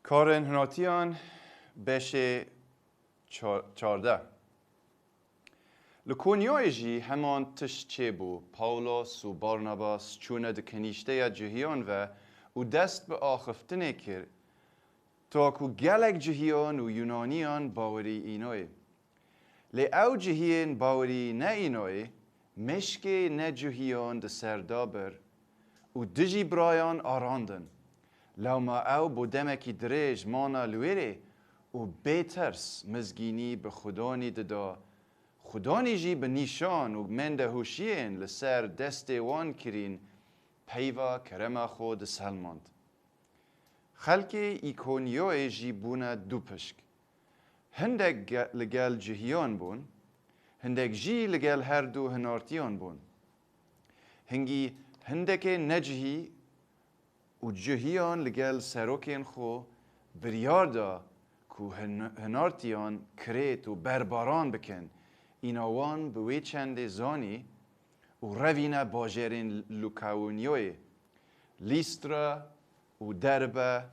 کارن هناتیان بش 14 لکونیای جی همان تشچه بو پاولوس و بارناباس چونه دکنیشته جهیان و دست به آخفتنه کرد تا که گلک جهیان و یونانیان باوری اینوی لی او جهیان باوری نه اینوی مشکی نه جهیان ده سردابر و دجی برایان آراندن لو ما او بودمکی دریج مانا لویره و بیترس مزگینی به خدانی ددا خدانی جی به نیشان و منده هوشین لسر دست وان کرین پیوا کرما خود سلماند خلق ایکونیوی جی بونا دو پشک هندک لگل جهیان بون هندک جی لگل هر دو هنارتیان بون هنگی هندک نجهی و جهیان لگل سروکین خو بریاردا که هنارتیان کریت و برباران بکن ایناوان به چند زانی و روینا باجرین لوکاونیوی لیسترا و دربه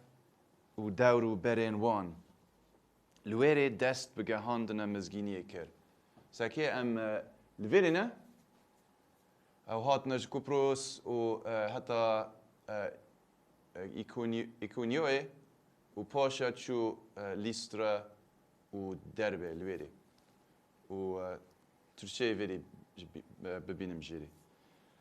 و دورو برین وان لویره دست بگه هاندنا مزگینیه کرد ساکه ام لویرینه او هاتنش کپروس و حتی ایکونیوی و پاشا چو لیسترا و دربه لویره و ترچه ویری ببینم جیری